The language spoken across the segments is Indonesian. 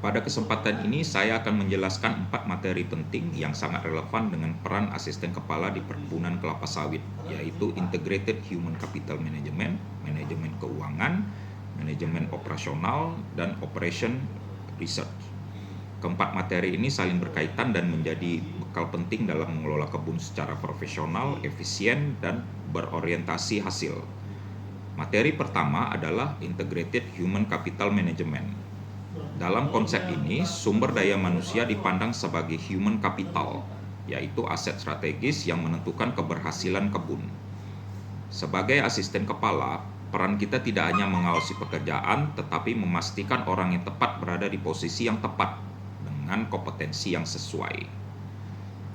Pada kesempatan ini saya akan menjelaskan 4 materi penting yang sangat relevan dengan peran asisten kepala di perkebunan kelapa sawit, yaitu Integrated Human Capital Management, manajemen keuangan, manajemen operasional, dan Operation Research. Keempat materi ini saling berkaitan dan menjadi bekal penting dalam mengelola kebun secara profesional, efisien, dan berorientasi hasil. Materi pertama adalah Integrated Human Capital Management. Dalam konsep ini, sumber daya manusia dipandang sebagai human capital, yaitu aset strategis yang menentukan keberhasilan kebun. Sebagai asisten kepala, peran kita tidak hanya mengawasi pekerjaan, tetapi memastikan orang yang tepat berada di posisi yang tepat dengan kompetensi yang sesuai.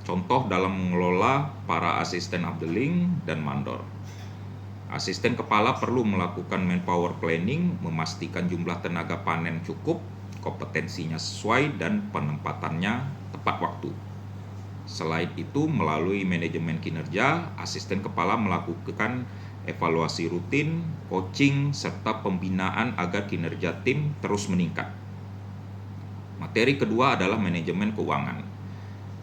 Contoh dalam mengelola para asisten updeling dan mandor. Asisten kepala perlu melakukan manpower planning, memastikan jumlah tenaga panen cukup, kompetensinya sesuai, dan penempatannya tepat waktu. Selain itu, melalui manajemen kinerja, asisten kepala melakukan evaluasi rutin, coaching, serta pembinaan agar kinerja tim terus meningkat. Materi kedua adalah manajemen keuangan.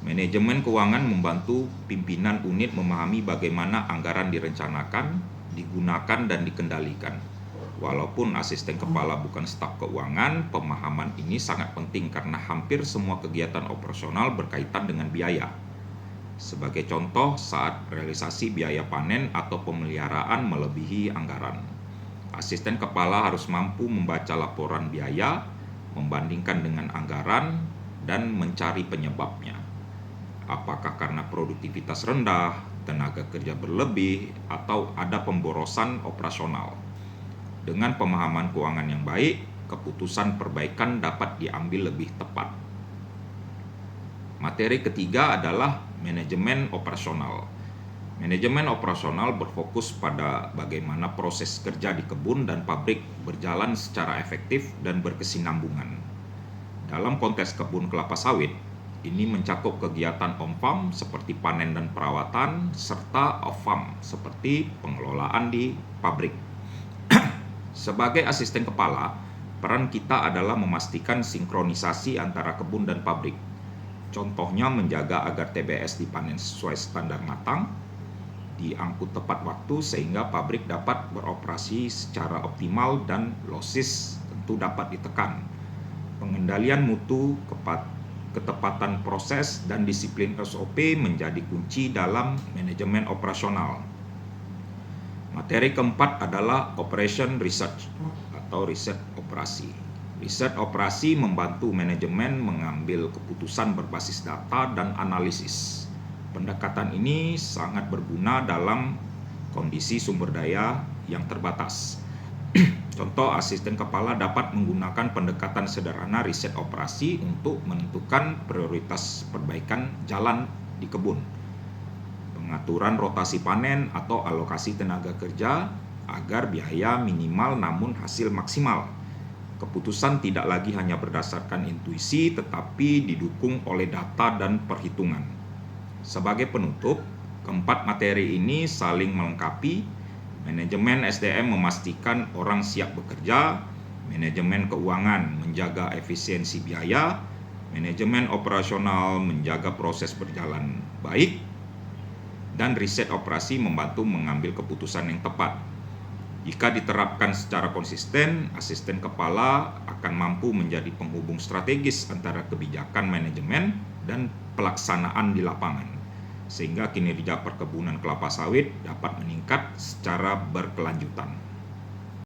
Manajemen keuangan membantu pimpinan unit memahami bagaimana anggaran direncanakan, digunakan, dan dikendalikan. Walaupun asisten kepala bukan staf keuangan, pemahaman ini sangat penting karena hampir semua kegiatan operasional berkaitan dengan biaya. Sebagai contoh, saat realisasi biaya panen atau pemeliharaan melebihi anggaran, asisten kepala harus mampu membaca laporan biaya, membandingkan dengan anggaran, dan mencari penyebabnya. Apakah karena produktivitas rendah, tenaga kerja berlebih, atau ada pemborosan operasional? Dengan pemahaman keuangan yang baik, keputusan perbaikan dapat diambil lebih tepat. Materi ketiga adalah manajemen operasional. Manajemen operasional berfokus pada bagaimana proses kerja di kebun dan pabrik berjalan secara efektif dan berkesinambungan. Dalam konteks kebun kelapa sawit, ini mencakup kegiatan on-farm seperti panen dan perawatan, serta off-farm seperti pengelolaan di pabrik. Sebagai asisten kepala, peran kita adalah memastikan sinkronisasi antara kebun dan pabrik. Contohnya menjaga agar TBS dipanen sesuai standar matang, diangkut tepat waktu sehingga pabrik dapat beroperasi secara optimal dan losis tentu dapat ditekan. Pengendalian mutu, ketepatan proses, dan disiplin SOP menjadi kunci dalam manajemen operasional. Materi keempat adalah Operation Research atau riset operasi. Riset operasi membantu manajemen mengambil keputusan berbasis data dan analisis. Pendekatan ini sangat berguna dalam kondisi sumber daya yang terbatas. Contoh, asisten kepala dapat menggunakan pendekatan sederhana riset operasi untuk menentukan prioritas perbaikan jalan di kebun, pengaturan rotasi panen, atau alokasi tenaga kerja agar biaya minimal namun hasil maksimal. Keputusan tidak lagi hanya berdasarkan intuisi, tetapi didukung oleh data dan perhitungan. Sebagai penutup, keempat materi ini saling melengkapi. Manajemen SDM memastikan orang siap bekerja, manajemen keuangan menjaga efisiensi biaya, manajemen operasional menjaga proses berjalan baik, dan riset operasi membantu mengambil keputusan yang tepat. Jika diterapkan secara konsisten, asisten kepala akan mampu menjadi penghubung strategis antara kebijakan manajemen dan pelaksanaan di lapangan, sehingga kinerja perkebunan kelapa sawit dapat meningkat secara berkelanjutan.